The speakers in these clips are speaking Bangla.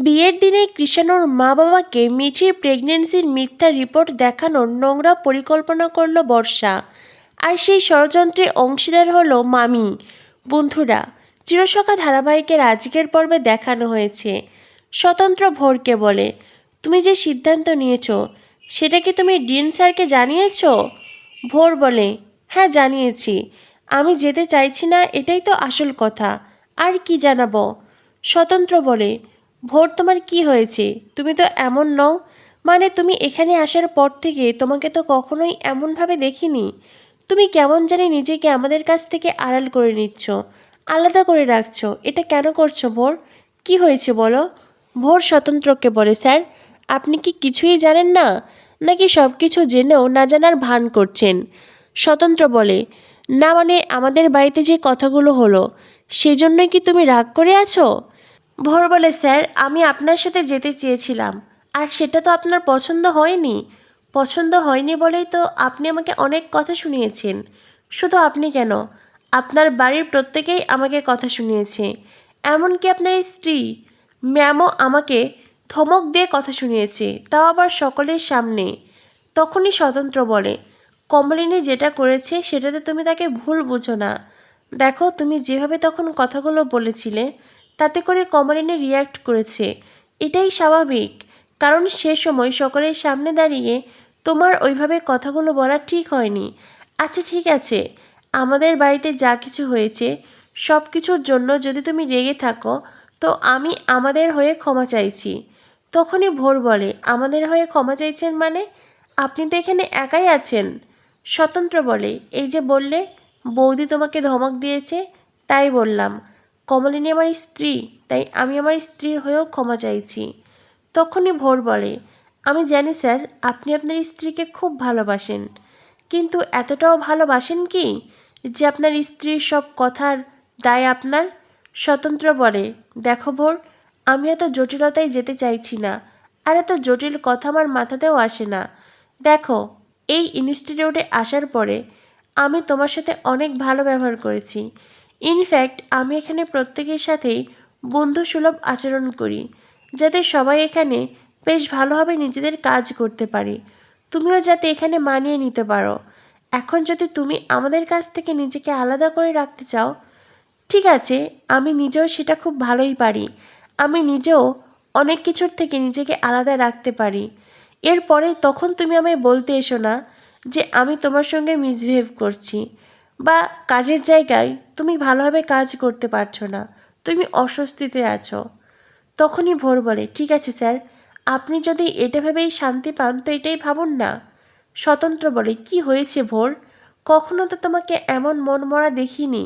বিয়ের দিনে কৃষাণুর মা বাবাকে মিঠির প্রেগনেন্সির মিথ্যা রিপোর্ট দেখানোর নোংরা পরিকল্পনা করল বর্ষা। আর সেই ষড়যন্ত্রে অংশীদার হলো মামি। বন্ধুরা, চিরসখা ধারাবাহিকের আজকের পর্বে দেখানো হয়েছে স্বতন্ত্র ভোরকে বলে, তুমি যে সিদ্ধান্ত নিয়েছ সেটা কি তুমি ডিন স্যারকে জানিয়েছ? ভোর বলে, হ্যাঁ জানিয়েছি। আমি যেতে চাইছি না, এটাই তো আসল কথা। আর কি জানাবো? স্বতন্ত্র বলে, ভোর তোমার কি হয়েছে? তুমি তো এমন নও। মানে তুমি এখানে আসার পর থেকে তোমাকে তো কখনোই এমনভাবে দেখিনি। তুমি কেমন জানি নিজেকে আমাদের কাছ থেকে আড়াল করে নিচ্ছ, আলাদা করে রাখছো। এটা কেন করছো ভোর? কি হয়েছে বলো? ভোর স্বতন্ত্রকে বলে, স্যার আপনি কি কিছুই জানেন না, নাকি সব কিছু জেনেও না জানার ভান করছেন? স্বতন্ত্র বলে, না মানে আমাদের বাড়িতে যে কথাগুলো হলো সেজন্যই কি তুমি রাগ করে আছো? ভোর বলে, স্যার আমি আপনার সাথে যেতে চেয়েছিলাম, আর সেটা তো আপনার পছন্দ হয়নি। পছন্দ হয়নি বলেই তো আপনি আমাকে অনেক কথা শুনিয়েছেন। শুধু আপনি কেন, আপনার বাড়ির প্রত্যেকেই আমাকে কথা শুনিয়েছে। এমনকি আপনার স্ত্রী ম্যামও আমাকে ধমক দিয়ে কথা শুনিয়েছে, তাও আবার সকলের সামনে। তখনই স্বতন্ত্র বলে, কমলিনী যেটা করেছে সেটাতে তুমি তাকে ভুল বুঝো না। দেখো তুমি যেভাবে তখন কথাগুলো বলেছিলে তাতে করে কমলিনী রিয়্যাক্ট করেছে। এটাই স্বাভাবিক, কারণ সে সময় সকলের সামনে দাঁড়িয়ে তোমার ওইভাবে কথাগুলো বলা ঠিক হয়নি। আচ্ছা ঠিক আছে, আমাদের বাড়িতে যা কিছু হয়েছে সব কিছুর জন্য যদি তুমি রেগে থাকো তো আমি আমাদের হয়ে ক্ষমা চাইছি। তখনই ভোর বলে, আমাদের হয়ে ক্ষমা চাইছেন মানে? আপনি তো এখানে একাই আছেন। স্বতন্ত্র বলে, এই যে বললে বৌদি তোমাকে ধমক দিয়েছে, তাই বললাম। কমলিনী আমার স্ত্রী, তাই আমি আমার স্ত্রীর হয়েও ক্ষমা চাইছি। তখনই ভোর বলে, আমি জানি স্যার আপনি আপনার স্ত্রীকে খুব ভালোবাসেন, কিন্তু এতটাও ভালোবাসেন কি যে আপনার স্ত্রীর সব কথার দায় আপনার? স্বতন্ত্র বলে, দেখো ভোর, আমি এত জটিলতায় যেতে চাইছি না, আর এত জটিল কথা আমার মাথাতেও আসে না। দেখো, এই ইনস্টিটিউটে আসার পরে আমি তোমার সাথে অনেক ভালো ব্যবহার করেছি। ইনফ্যাক্ট আমি এখানে প্রত্যেকের সাথেই বন্ধুসুলভ আচরণ করি, যাতে সবাই এখানে বেশ ভালোভাবে নিজেদের কাজ করতে পারে। তুমিও যাতে এখানে মানিয়ে নিতে পারো। এখন যদি তুমি আমাদের কাছ থেকে নিজেকে আলাদা করে রাখতে চাও, ঠিক আছে, আমি নিজেও সেটা খুব ভালোই পারি। আমি নিজেও অনেক কিছুর থেকে নিজেকে আলাদা রাখতে পারি। এরপরে তখন তুমি আমায় বলতে এসো না যে আমি তোমার সঙ্গে মিসবিহেভ করছি, বা কাজের জায়গায় তুমি ভালোভাবে কাজ করতে পারছো না, তুমি অস্বস্তিতে আছো। তখনই ভোর বলে, ঠিক আছে স্যার, আপনি যদি এটা ভেবেই শান্তি পান তো এটাই ভাবুন না। স্বতন্ত্র বলে, কি হয়েছে ভোর? কখনো তো তোমাকে এমন মনমরা দেখিনি।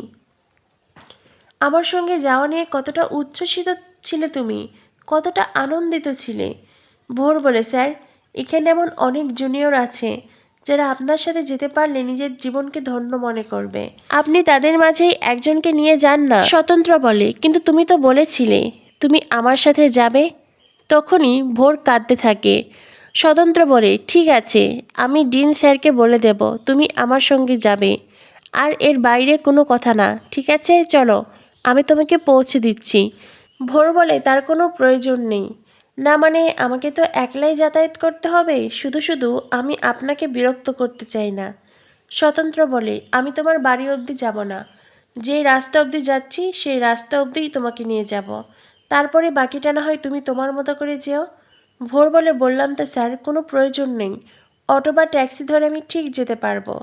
আমার সঙ্গে যাওয়া নিয়ে কতটা উচ্ছ্বসিত ছিলে তুমি, কতটা আনন্দিত ছিলে। ভোর বলে, স্যার এখানে এমন অনেক জুনিয়র আছে যারা আপনার সাথে যেতে পারলে নিজের জীবনকে ধন্য মনে করবে। আপনি তাদের মাঝেই একজনকে নিয়ে যান না। স্বতন্ত্র বলে, কিন্তু তুমি তো বলেছিলে তুমি আমার সাথে যাবে। তখনই ভোর কাঁদতে থাকে। স্বতন্ত্র বলে, ঠিক আছে, আমি ডিন স্যারকে বলে দেব তুমি আমার সঙ্গে যাবে, আর এর বাইরে কোনো কথা না। ঠিক আছে চলো, আমি তোমাকে পৌঁছে দিচ্ছি। ভোর বলে, তার কোনো প্রয়োজন নেই। না মানে আমাকে তো একলাই যাতায়াত করতে হবে, শুধু শুধু আমি আপনাকে বিরক্ত করতে চাই না। স্বতন্ত্র বলে, আমি তোমার বাড়ি অবধি যাব না। যে রাস্তা অবধি যাচ্ছি সেই রাস্তা অবধিই তোমাকে নিয়ে যাব, তারপরে বাকিটা না হয় তুমি তোমার মতো করে যেও। ভোর বলে, বললাম তো স্যার কোনো প্রয়োজন নেই, অটো বা ট্যাক্সি ধরে আমি ঠিক যেতে পারবো।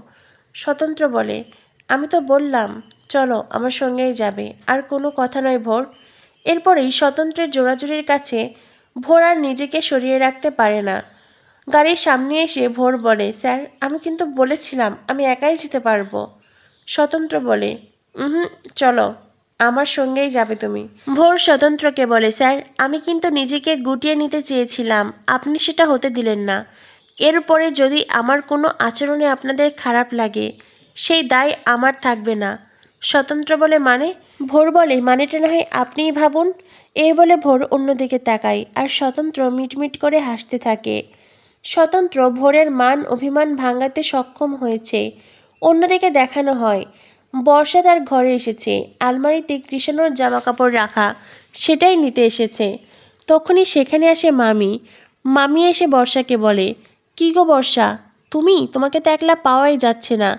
স্বতন্ত্র বলে, আমি তো বললাম চলো আমার সঙ্গেই যাবে, আর কোনো কথা নয় ভোর। এরপরেই স্বতন্ত্রের জোড়াজুড়ির কাছে ভোর আর নিজেকে সরিয়ে রাখতে পারে না। গাড়ির সামনে এসে ভোর বলে, স্যার আমি কিন্তু বলেছিলাম আমি একাই যেতে পারবো। স্বতন্ত্র বলে, হুম, চলো আমার সঙ্গেই যাবে তুমি। ভোর স্বতন্ত্রকে বলে, স্যার আমি কিন্তু নিজেকে গুটিয়ে নিতে চেয়েছিলাম, আপনি সেটা হতে দিলেন না। এরপরে যদি আমার কোনো আচরণে আপনাদের খারাপ লাগে সেই দায় আমার থাকবে না। স্বতন্ত্র বলে, মানে? ভোর বলে, মানেটা না হয় আপনিই ভাবুন। এই বলে ভোর অন্যদিকে তাকায়, আর স্বতন্ত্র মিটমিট করে হাসতে থাকে। স্বতন্ত্র ভোরের মান অভিমান ভাঙাতে সক্ষম হয়েছে। অন্যদিকে দেখানো হয় বর্ষা তার ঘরে এসেছে, আলমারিতে কৃষ্ণর জামাকাপড় রাখা, সেটাই নিতে এসেছে। তখনই সেখানে আসে মামি। মামি এসে বর্ষাকে বলে, কী গো বর্ষা, তোমাকে তো একলা পাওয়াই যাচ্ছে না।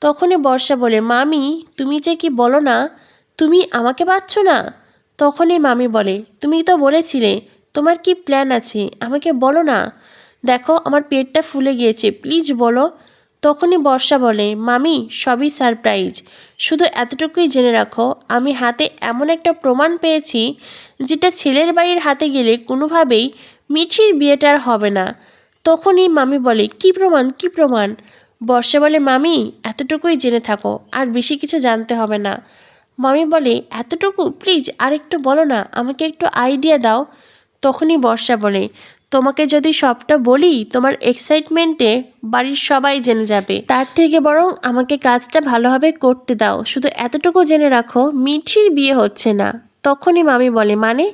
তখনই বর্ষা বলে, মামি তুমি যে কি বলো না, তুমি আমাকে পাচ্ছ না? তখনই মামি বলে, তুমি তো বলেছিলে তোমার কি প্ল্যান আছে, আমাকে বলো না। দেখো আমার পেটটা ফুলে গিয়েছে, প্লিজ বলো। তখনই বর্ষা বলে, মামি সবই সারপ্রাইজ, শুধু এতটুকুই জেনে রাখো আমি হাতে এমন একটা প্রমাণ পেয়েছি যেটা ছেলের বাড়ির হাতে গেলে কোনোভাবেই মিঠির বিয়েটা আর হবে না। তখনই মামি বলে, কি প্রমাণ, কি প্রমাণ? বর্ষা বলে, মামি এতটুকুই জেনে থাকো, আর বেশি কিছু জানতে হবে না। মামি বলে, এতটুকু, প্লিজ আর একটু বলো না, আমাকে একটু আইডিয়া দাও। তখনই বর্ষা বলে, তোমাকে যদি সবটা বলি তোমার এক্সাইটমেন্টে বাড়ির সবাই জেনে যাবে, তার থেকে বরং আমাকে কাজটা ভালোভাবে করতে দাও, শুধু এতটুকু জেনে রাখো মিঠির বিয়ে হচ্ছে না। তখনই মামি বলে, মানে?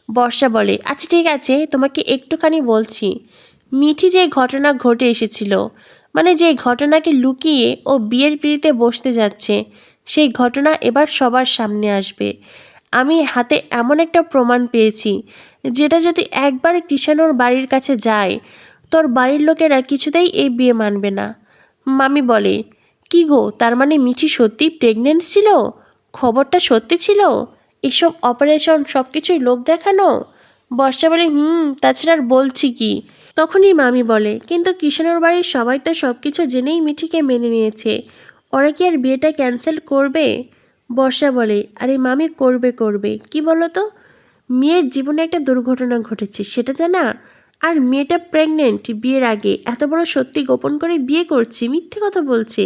বর্ষা বলে, আচ্ছা ঠিক আছে, তোমাকে একটুখানি বলছি। মিঠি যে ঘটনা ঘটে এসেছিল, মানে যে ঘটনাকে লুকিয়ে ও বিয়ের পিঁড়িতে বসতে যাচ্ছে, সেই ঘটনা এবার সবার সামনে আসবে। আমি হাতে এমন একটা প্রমাণ পেয়েছি যেটা যদি একবার কৃষাণুর বাড়ির কাছে যায়, তোর বাড়ির লোকেরা কিছুতেই এই বিয়ে মানবে না। মামি বলে, কি গো, তার মানে মিঠি সত্যি প্রেগনেন্ট ছিল? খবরটা সত্যি ছিল? এসব অপারেশন সব কিছুই লোক দেখানো? বর্ষা বলে, তাছাড়া আর বলছি কি। তখনই মামি বলে, কিন্তু কৃষাণুর বাড়ির সবাই তো সব কিছু জেনেই মিঠিকে মেনে নিয়েছে, ওরা কি আর বিয়েটা ক্যান্সেল করবে? বর্ষা বলে, আরে মামি করবে করবে, কি বলো তো, মেয়ের জীবনে একটা দুর্ঘটনা ঘটেছে সেটা জানা, আর মেয়েটা প্রেগনেন্ট, বিয়ের আগে এত বড় সত্যি গোপন করে বিয়ে করছি, মিথ্যে কথা বলছে,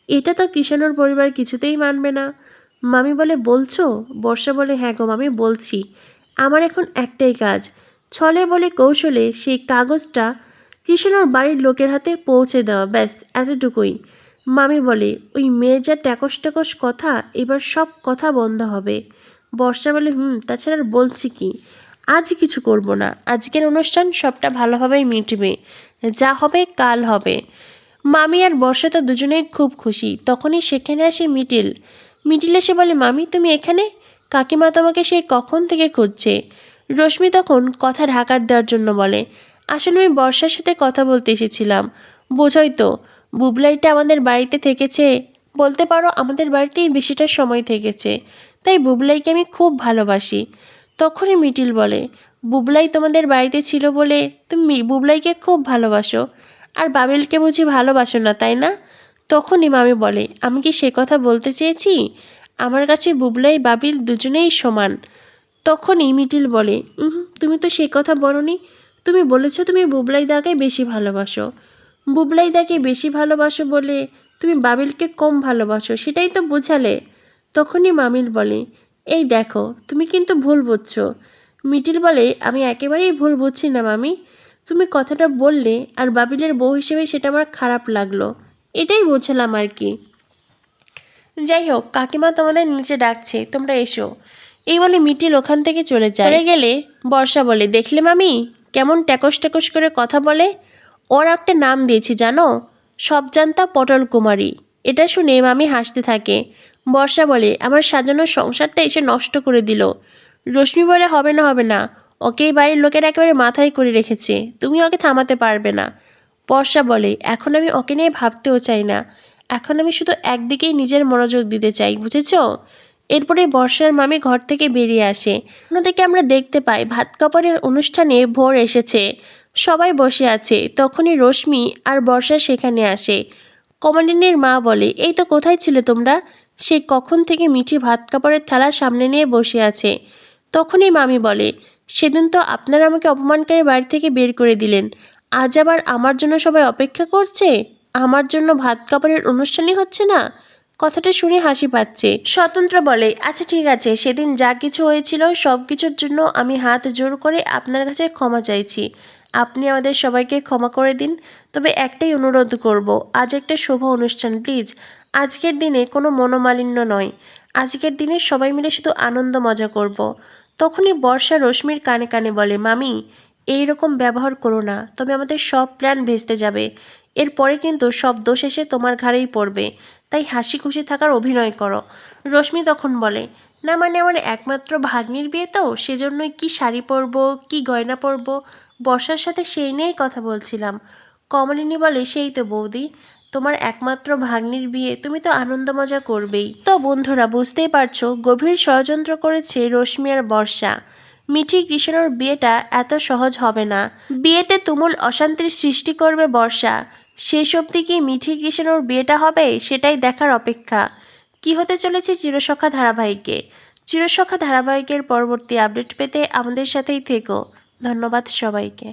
এটা তো কৃষাণুর পরিবার কিছুতেই মানবে না। মামি বলে, বলছো? বর্ষা বলে, হ্যাঁ গো মামি বলছি। আমার এখন একটাই কাজ, ছলে বলে কৌশলে সেই কাগজটা কৃষাণুর বাড়ির লোকের হাতে পৌঁছে দেওয়া, ব্যাস এতটুকুই। মামি বলে, ওই মেয়ের যা ট্যাকস ট্যাকস কথা, এবার সব কথা বন্ধ হবে। বর্ষা বলে, তাছাড়া আর বলছি কি, আজ কিছু করব না, আজকের অনুষ্ঠান সবটা ভালোভাবেই মিটবে, যা হবে কাল হবে। মামি আর বর্ষা তো দুজনেই খুব খুশি। তখনই সেখানে আসে মিটিল। মিটিল এসে বলে, মামি তুমি এখানে? কাকিমা তোমাকে সেই কখন থেকে খুঁজছে। রশ্মি তখন কথা ঢাকার দেওয়ার জন্য বলে, আসলে আমি বর্ষার সাথে কথা বলতে এসেছিলাম, বোঝোই তো, বুবলাইটা আমাদের বাড়িতে থেকেছে, বলতে পারো আমাদের বাড়িতেই বেশিটা সময় থেকেছে, তাই বুবলাইকে আমি খুব ভালোবাসি। তখনই মিটিল বলে, বুবলাই তোমাদের বাড়িতে ছিল বলে তুমি বুবলাইকে খুব ভালোবাসো, আর বাবিলকে বুঝি ভালোবাসো না, তাই না? তখনই মামি বলে, আমি কি সে কথা বলতে চেয়েছি? আমার কাছে বুবলাই বাবিল দুজনেই সমান। তখনই মিটিল বলে, তুমি তো সে কথা বলোনি, তুমি বলেছো তুমি বুবলাই দাকে বেশি ভালোবাসো। বুবলাই দাকে বেশি ভালোবাসো বলে তুমি বাবিলকে কম ভালোবাসো, সেটাই তো বোঝালে। তখনই মামিল বলে, এই দেখো তুমি কিন্তু ভুল বুঝছো। মিটিল বলে, আমি একেবারেই ভুল বুঝছি না মামি, তুমি কথাটা বললে আর বাবিলের বউ হিসেবে সেটা আমার খারাপ লাগলো, এটাই বোঝালাম আর কি। যাই হোক, কাকিমা তোমাদের নিচে ডাকছে, তোমরা এসো। এই বলে মিটিল ওখান থেকে চলে যায়। চলে গেলে বর্ষা বলে, দেখলে মামি কেমন ট্যাকস ট্যাকস করে কথা বলে, ওর একটা নাম দিয়েছি জানো, সবজান্তা পটল কুমারী। এটা শুনে মামি হাসতে থাকে। বর্ষা বলে, আমার সাজানো সংসারটা এসে নষ্ট করে দিল। রশ্মি বলে, হবে না হবে না, ওকে এই বাড়ির লোকেরা একেবারে মাথায় করে রেখেছে, তুমি ওকে থামাতে পারবে না। বর্ষা বলে, এখন আমি ওকে নিয়ে ভাবতেও চাই না, এখন আমি শুধু একদিকেই নিজের মনোযোগ দিতে চাই, বুঝেছ? এরপরে বর্ষার মামি ঘর থেকে বেরিয়ে আসে। অন্যদিকে আমরা দেখতে পাই ভাত কাপড়ের অনুষ্ঠানে ভোর এসেছে, সবাই বসে আছে। তখনই রশ্মি আর বর্ষা সেখানে আসে। কমলিনীর মা বলে, এই তো কোথায় ছিলে তোমরা, সেই কখন থেকে মিঠি ভাত কাপড়ের থালা সামনে নিয়ে বসে আছে। তখনই মামি বলে, সেদিন তো আপনারা আমাকে অপমান করে বাড়ি থেকে বের করে দিলেন, আজ আবার আমার জন্য সবাই অপেক্ষা করছে, আমার জন্য ভাত কাপড়ের অনুষ্ঠানই হচ্ছে না। কথাটা শুনে হাসি পাচ্ছে। স্বতন্ত্র বলে, আচ্ছা ঠিক আছে, সেদিন যা কিছু হয়েছিল সব কিছুর জন্য আমি হাত জোর করে আপনার কাছে ক্ষমা চাইছি, আপনি আমাদের সবাইকে ক্ষমা করে দিন। তবে একটাই অনুরোধ করব, আজ একটা শুভ অনুষ্ঠান, প্লিজ আজকের দিনে কোনো মনোমালিন্য নয়, আজকের দিনে সবাই মিলে শুধু আনন্দ মজা করব। তখনই বর্ষা রশ্মির কানে কানে বলে, মামি এই রকম ব্যবহার করো না, তবে আমাদের সব প্ল্যান ভেস্তে যাবে, এরপরে কিন্তু সব দোষ এসে তোমার ঘাড়েই পড়বে, তাই হাসি খুশি থাকার অভিনয় করো। রশ্মি তখন বলে, না মানে আমার একমাত্র ভাগ্নির বিয়ে তো, সেজন্যই কি শাড়ি পরবো কি গয়না পরবো বর্ষার সাথে সেই নিয়েই কথা বলছিলাম। কমলিনী বলে, সেই তো বৌদি, তোমার একমাত্র ভাগ্নির বিয়ে, তুমি তো আনন্দ মজা করবেই। তো বন্ধুরা বুঝতেই পারছো গভীর ষড়যন্ত্র করেছে রশ্মি আর বর্ষা। মিঠি কৃষ্ণর বিয়েটা এত সহজ হবে না। বিয়েতে তুমুল অশান্তির সৃষ্টি করবে বর্ষা। শেষ অবধি কি মিঠি কৃষ্ণর বিয়েটা হবে সেটাই দেখার অপেক্ষা। কি হতে চলেছে চিরসখা ধারাবাহিকে। চিরসখা ধারাবাহিকের পরবর্তী আপডেট পেতে আমাদের সাথেই থেকো। ধন্যবাদ সবাইকে।